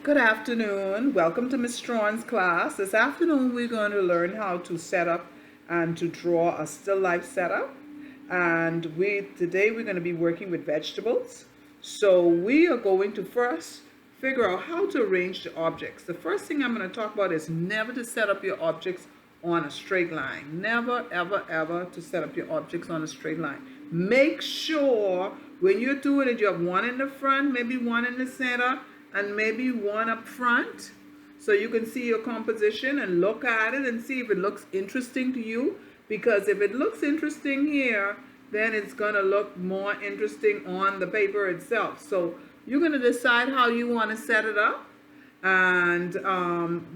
Good afternoon. Welcome to Ms. Strawn's class. This afternoon we're going to learn how to set up and to draw a still life setup. And today we're going to be working with vegetables. So we are going to first figure out how to arrange the objects. The first thing I'm going to talk about is never to set up your objects on a straight line. Never, ever, ever to set up your objects on a straight line. Make sure when you're doing it, you have one in the front, maybe one in the center, and maybe one up front. So you can see your composition and look at it and see if it looks interesting to you. Because if it looks interesting here, then it's going to look more interesting on the paper itself. So you're going to decide how you want to set it up. And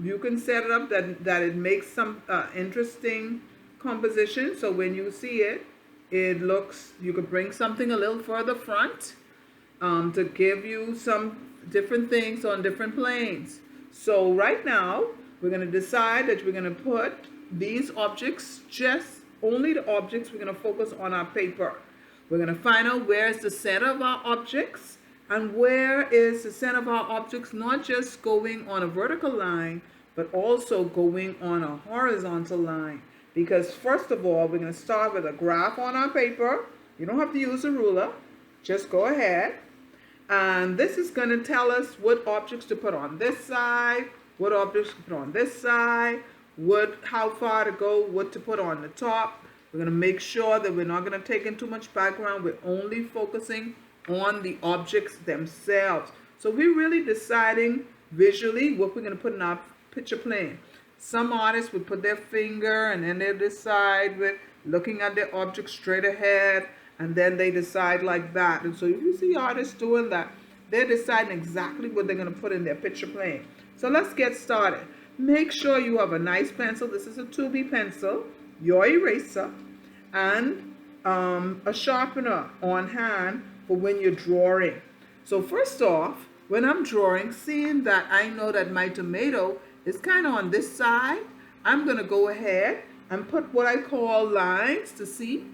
you can set it up that it makes some interesting composition. So when you see it, it looks, you could bring something a little further front to give you some different things on different planes. So right now, we're going to decide that we're going to put these objects, just only the objects, we're going to focus on our paper. We're going to find out where is the center of our objects and where is the center of our objects, not just going on a vertical line, but also going on a horizontal line. Because first of all, we're going to start with a graph on our paper. You don't have to use a ruler. Just go ahead. And this is going to tell us what objects to put on this side, what objects to put on this side, how far to go, what to put on the top. We're going to make sure that we're not going to take in too much background. We're only focusing on the objects themselves. So we're really deciding visually what we're going to put in our picture plane. Some artists would put their finger and then they decide with looking at their object straight ahead, and then they decide like that. And so if you see artists doing that, they're deciding exactly what they're going to put in their picture plane. So let's get started. Make sure you have a nice pencil. This is a 2B pencil, your eraser, and a sharpener on hand for when you're drawing. So first off, when I'm drawing, seeing that I know that my tomato is kind of on this side, I'm going to go ahead and put what I call lines to see.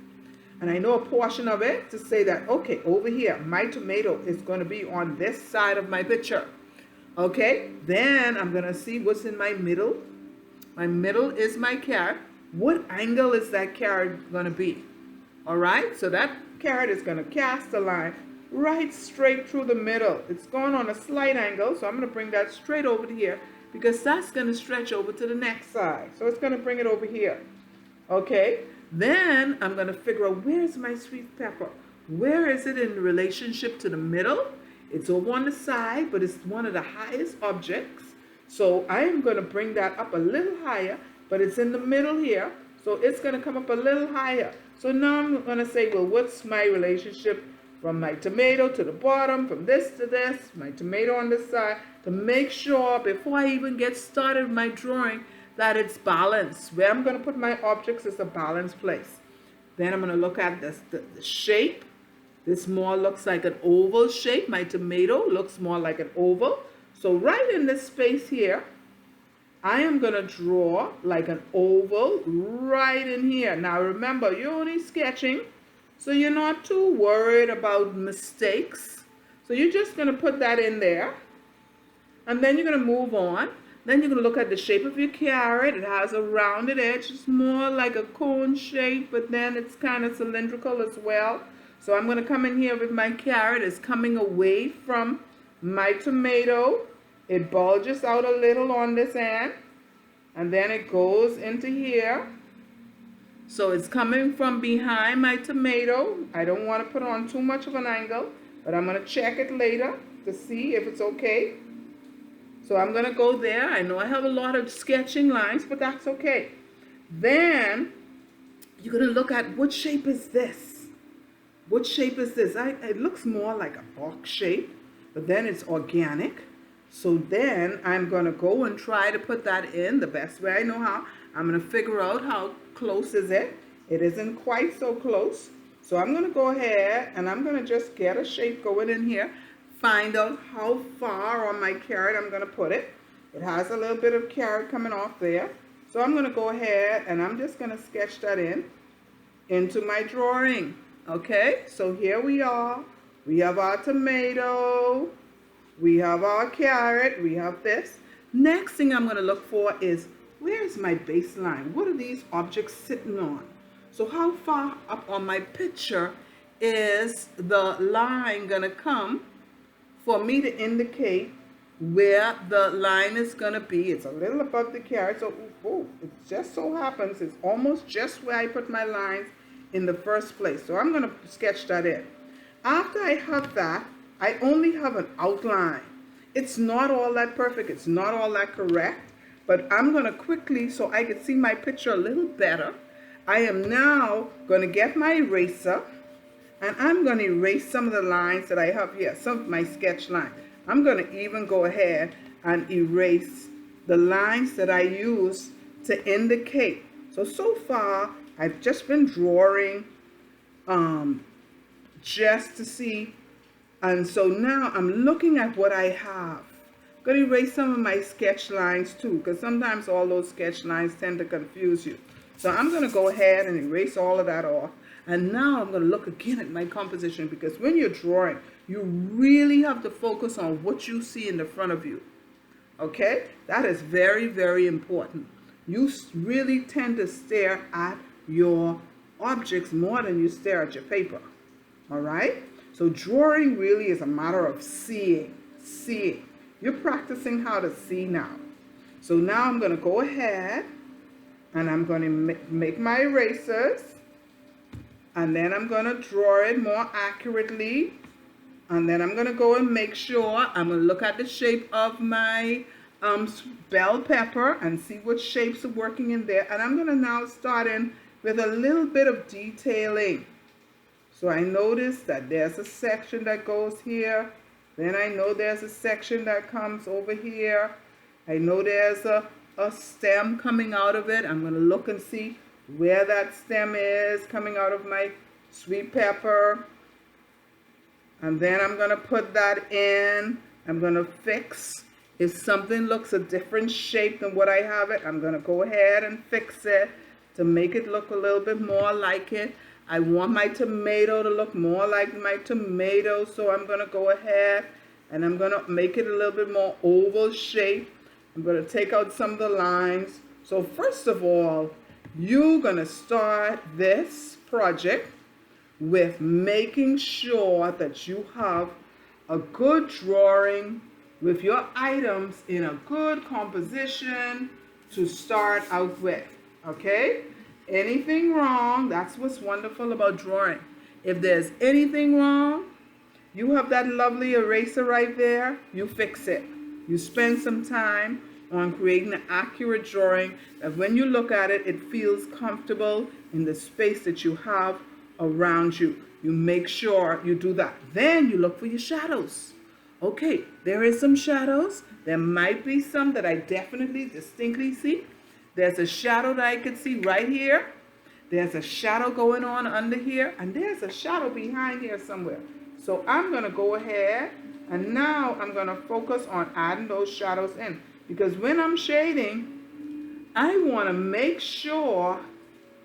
And I know a portion of it to say that, okay, over here, my tomato is going to be on this side of my picture. Okay, then I'm going to see what's in my middle. My middle is my carrot. What angle is that carrot going to be? All right, so that carrot is going to cast a line right straight through the middle. It's going on a slight angle, so I'm going to bring that straight over to here because that's going to stretch over to the next side. So it's going to bring it over here. Okay, then I'm going to figure out where's my sweet pepper. Where is it in relationship to the middle? It's over on the side, but it's one of the highest objects. So I am going to bring that up a little higher, but it's in the middle here. So it's going to come up a little higher. So now I'm going to say, well, what's my relationship from my tomato to the bottom, from this to this, my tomato on this side, to make sure before I even get started with my drawing that it's balanced. Where I'm going to put my objects is a balanced place. Then I'm going to look at the shape. This more looks like an oval shape. My tomato looks more like an oval. So right in this space here, I am going to draw like an oval right in here. Now remember, you're only sketching, so you're not too worried about mistakes. So you're just going to put that in there. And then you're going to move on. Then you're going to look at the shape of your carrot. It has a rounded edge. It's more like a cone shape, but then it's kind of cylindrical as well. So I'm going to come in here with my carrot. It's coming away from my tomato. It bulges out a little on this end, and then it goes into here. So it's coming from behind my tomato. I don't want to put on too much of an angle, but I'm going to check it later to see if it's okay. So I'm going to go there. I know I have a lot of sketching lines, but that's okay. Then you're going to look at what shape is this? What shape is this? It looks more like a box shape, but then it's organic. So then I'm going to go and try to put that in the best way I know how. I'm going to figure out how close is it. It isn't quite so close. So I'm going to go ahead and I'm going to just get a shape going in here. Find out how far on my carrot I'm going to put it. It has a little bit of carrot coming off there. So I'm going to go ahead and I'm just going to sketch that into my drawing. Okay, so here we are. We have our tomato. We have our carrot. We have this. Next thing I'm going to look for is, where's my baseline? What are these objects sitting on? So how far up on my picture is the line going to come for me to indicate where the line is going to be? It's a little above the carrot, so it just so happens it's almost just where I put my lines in the first place. So I'm going to sketch that in. After I have that, I only have an outline. It's not all that perfect. It's not all that correct, but I'm going to quickly, so I can see my picture a little better, I am now going to get my eraser, and I'm going to erase some of the lines that I have here, some of my sketch lines. I'm going to even go ahead and erase the lines that I use to indicate. So far, I've just been drawing just to see. And so now I'm looking at what I have. I'm going to erase some of my sketch lines too, because sometimes all those sketch lines tend to confuse you. So I'm going to go ahead and erase all of that off. And now I'm going to look again at my composition, because when you're drawing, you really have to focus on what you see in the front of you. Okay? That is very, very important. You really tend to stare at your objects more than you stare at your paper. All right? So drawing really is a matter of seeing. You're practicing how to see now. So now I'm going to go ahead and I'm going to make my erasers. And then I'm going to draw it more accurately. And then I'm going to go and make sure, I'm going to look at the shape of my bell pepper and see what shapes are working in there. And I'm going to now start in with a little bit of detailing. So I notice that there's a section that goes here. Then I know there's a section that comes over here. I know there's a stem coming out of it. I'm going to look and see where that stem is coming out of my sweet pepper. And then I'm going to put that in. I'm going to fix. If something looks a different shape than what I have it, I'm going to go ahead and fix it to make it look a little bit more like it. I want my tomato to look more like my tomato, so I'm going to go ahead and I'm going to make it a little bit more oval shape. I'm going to take out some of the lines. So first of all, you're going to start this project with making sure that you have a good drawing with your items in a good composition to start out with, okay? Anything wrong, that's what's wonderful about drawing. If there's anything wrong, you have that lovely eraser right there, you fix it. You spend some time on creating an accurate drawing that when you look at it, it feels comfortable in the space that you have around you. You make sure you do that. Then you look for your shadows. Okay, there is some shadows. There might be some that I definitely distinctly see. There's a shadow that I could see right here. There's a shadow going on under here. And there's a shadow behind here somewhere. So I'm going to go ahead and now I'm going to focus on adding those shadows in. Because when I'm shading, I want to make sure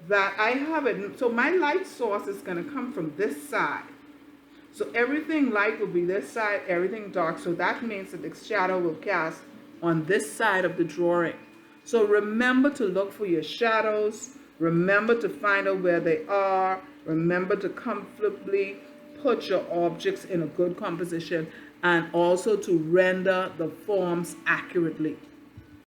that I have it. So my light source is going to come from this side. So everything light will be this side, everything dark. So that means that the shadow will cast on this side of the drawing. So remember to look for your shadows. Remember to find out where they are. Remember to comfortably put your objects in a good composition and also to render the forms accurately.